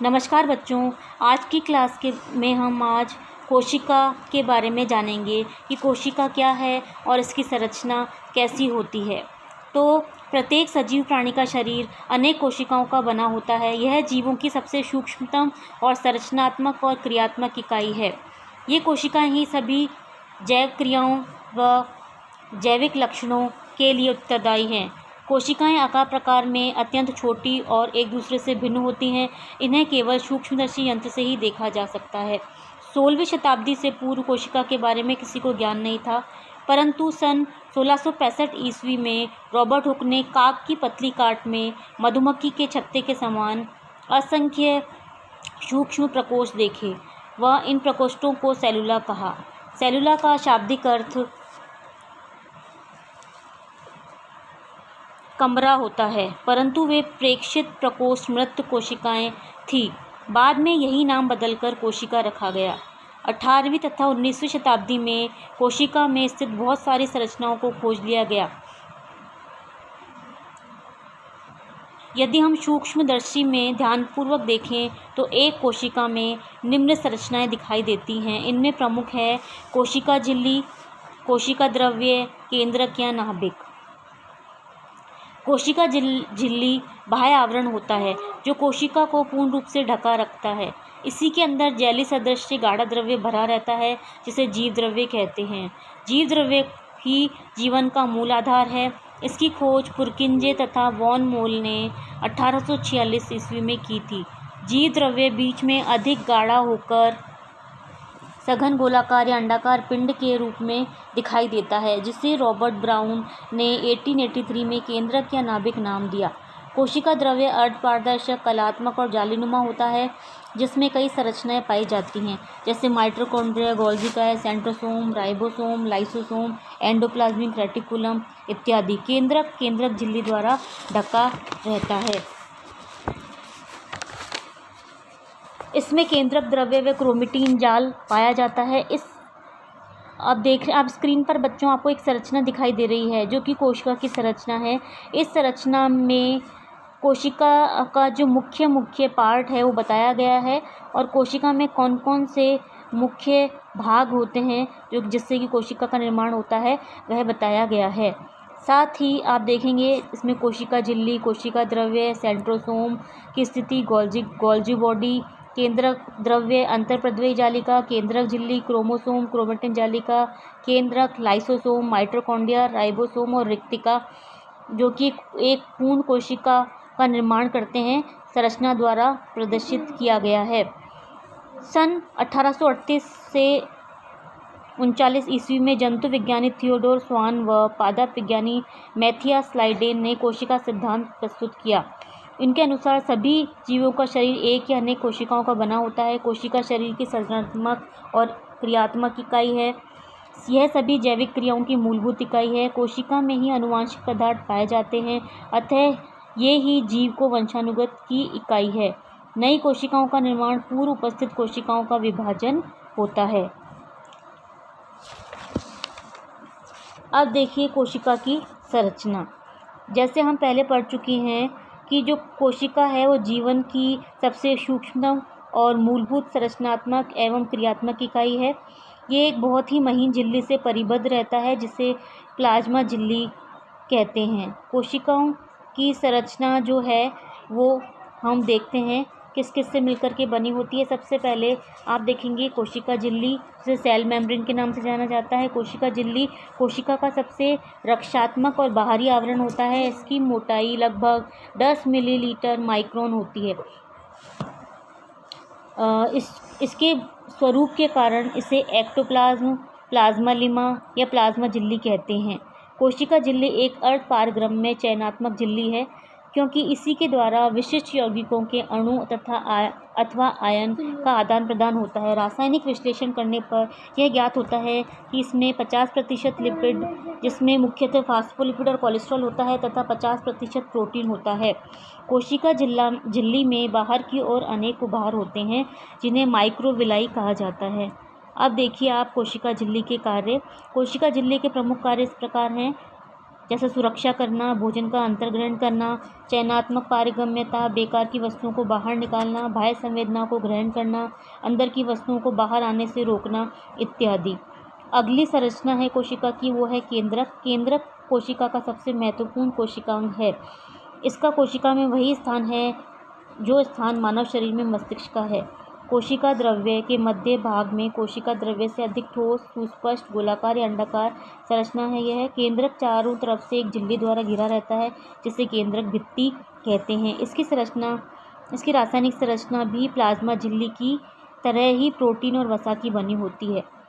नमस्कार बच्चों। आज की क्लास में हम आज कोशिका के बारे में जानेंगे कि कोशिका क्या है और इसकी संरचना कैसी होती है। तो प्रत्येक सजीव प्राणी का शरीर अनेक कोशिकाओं का बना होता है। यह जीवों की सबसे सूक्ष्मतम और संरचनात्मक और क्रियात्मक इकाई है। ये कोशिकाएं ही सभी जैव क्रियाओं व जैविक लक्षणों के लिए उत्तरदायी हैं। कोशिकाएं आकार प्रकार में अत्यंत छोटी और एक दूसरे से भिन्न होती हैं। इन्हें केवल सूक्ष्मदर्शी यंत्र से ही देखा जा सकता है। 16वीं शताब्दी से पूर्व कोशिका के बारे में किसी को ज्ञान नहीं था, परंतु सन 1665 ईस्वी में रॉबर्ट हुक ने काक की पतली काट में मधुमक्खी के छत्ते के समान असंख्य सूक्ष्म प्रकोष्ठ देखे। वह इन प्रकोष्ठों को सेलुला कहा। सेलुला का शाब्दिक अर्थ कमरा होता है, परंतु वे प्रेक्षित प्रकोष्ठ मृत कोशिकाएं थीं। बाद में यही नाम बदलकर कोशिका रखा गया। 18वीं तथा 19वीं शताब्दी में कोशिका में स्थित बहुत सारी संरचनाओं को खोज लिया गया। यदि हम सूक्ष्मदर्शी में ध्यानपूर्वक देखें तो एक कोशिका में निम्न संरचनाएं दिखाई देती हैं। इनमें प्रमुख है कोशिका झिल्ली, कोशिका द्रव्य, केंद्रक या नाभिक। कोशिका झिल्ली बाह्य आवरण होता है जो कोशिका को पूर्ण रूप से ढका रखता है। इसी के अंदर जेली सदृश गाढ़ा द्रव्य भरा रहता है जिसे जीव द्रव्य कहते हैं। जीव द्रव्य ही जीवन का मूल आधार है। इसकी खोज पुरकिंजे तथा वॉन मोल ने 1846 ईस्वी में की थी। जीव द्रव्य बीच में अधिक गाढ़ा होकर सघन गोलाकार या अंडाकार पिंड के रूप में दिखाई देता है, जिसे रॉबर्ट ब्राउन ने 1883 में केंद्रक या नाभिक नाम दिया। कोशिका द्रव्य अर्धपारदर्शक, कलात्मक और जालीनुमा होता है, जिसमें कई संरचनाएं पाई जाती हैं, जैसे माइटोकॉन्ड्रिया, गोल्गी काय, centrosome, ribosome, lysosome, endoplasmic reticulum इत्यादि। केंद्रक केंद्रक झिल्ली द्वारा ढका रहता है। इसमें केंद्रक द्रव्य व क्रोमेटिन जाल पाया जाता है। अब स्क्रीन पर बच्चों आपको एक संरचना दिखाई दे रही है जो कि कोशिका की संरचना है। इस संरचना में कोशिका का जो मुख्य पार्ट है वो बताया गया है और कोशिका में कौन कौन से मुख्य भाग होते हैं जो जिससे कि कोशिका का निर्माण होता है वह बताया गया है। साथ ही आप देखेंगे इसमें कोशिका झिल्ली, कोशिका द्रव्य, सेंट्रोसोम की स्थिति, गोल्जी बॉडी, केंद्रक द्रव्य, अंतर्प्रद्रव्य जालिका, केंद्रक झिल्ली, क्रोमोसोम, क्रोमेटिन जालिका, केंद्रक, लाइसोसोम, माइटोकॉन्ड्रिया, राइबोसोम और रिक्तिका, जो कि एक पूर्ण कोशिका का निर्माण करते हैं, संरचना द्वारा प्रदर्शित किया गया है। सन 1838 से 39 ईस्वी में जंतु विज्ञानी थियोडोर स्वान व पादप विज्ञानी मैथियास लाइडेन ने कोशिका सिद्धांत प्रस्तुत किया। इनके अनुसार सभी जीवों का शरीर एक या अनेक कोशिकाओं का बना होता है। कोशिका शरीर की संरचनात्मक और क्रियात्मक इकाई है। यह सभी जैविक क्रियाओं की मूलभूत इकाई है। कोशिका में ही आनुवंशिक पदार्थ पाए जाते हैं, अतः ये ही जीव को वंशानुगत की इकाई है। नई कोशिकाओं का निर्माण पूर्व उपस्थित कोशिकाओं का विभाजन होता है। अब देखिए कोशिका की संरचना। जैसे हम पहले पढ़ चुके हैं कि जो कोशिका है वो जीवन की सबसे सूक्ष्मतम और मूलभूत संरचनात्मक एवं क्रियात्मक इकाई है। ये एक बहुत ही महीन झिल्ली से परिबद्ध रहता है जिसे प्लाज्मा झिल्ली कहते हैं। कोशिकाओं की संरचना जो है वो हम देखते हैं किस किस से मिलकर के बनी होती है। सबसे पहले आप देखेंगे कोशिका झिल्ली, जिसे सेल मेम्ब्रेन के नाम से जाना जाता है। कोशिका झिल्ली कोशिका का सबसे रक्षात्मक और बाहरी आवरण होता है। इसकी मोटाई लगभग 10 मिलीलीटर माइक्रोन होती है। इसके स्वरूप के कारण इसे एक्टोप्लाज्म, प्लाज्मा या प्लाज्मा झिल्ली कहते हैं। कोशिका झिल्ली एक अर्धपारगम्य चयनात्मक झिल्ली है, क्योंकि इसी के द्वारा विशिष्ट यौगिकों के अणु अथवा आयन का आदान प्रदान होता है। रासायनिक विश्लेषण करने पर यह ज्ञात होता है कि इसमें 50% लिपिड, जिसमें मुख्यतः फास्फोलिपिड और कोलेस्ट्रॉल होता है, तथा 50% प्रोटीन होता है। कोशिका झिल्ली में बाहर की ओर अनेक उभार होते हैं जिन्हें माइक्रोविलाई कहा जाता है। अब देखिए आप कोशिका झिल्ली के कार्य। कोशिका झिल्ली के प्रमुख कार्य इस प्रकार हैं। जैसे सुरक्षा करना, भोजन का अंतर्ग्रहण करना, चयनात्मक पारगम्यता, बेकार की वस्तुओं को बाहर निकालना, बाह्य संवेदना को ग्रहण करना, अंदर की वस्तुओं को बाहर आने से रोकना इत्यादि। अगली संरचना है कोशिका की, वो है केंद्रक। केंद्रक कोशिका का सबसे महत्वपूर्ण कोशिकांग है। इसका कोशिका में वही स्थान है जो स्थान मानव शरीर में मस्तिष्क का है। कोशिका द्रव्य के मध्य भाग में कोशिका द्रव्य से अधिक ठोस, सुस्पष्ट, गोलाकार या अंडाकार संरचना है। यह केंद्रक चारों तरफ से एक झिल्ली द्वारा घिरा रहता है, जिसे केंद्रक भित्ति कहते हैं। इसकी रासायनिक संरचना भी प्लाज्मा झिल्ली की तरह ही प्रोटीन और वसा की बनी होती है।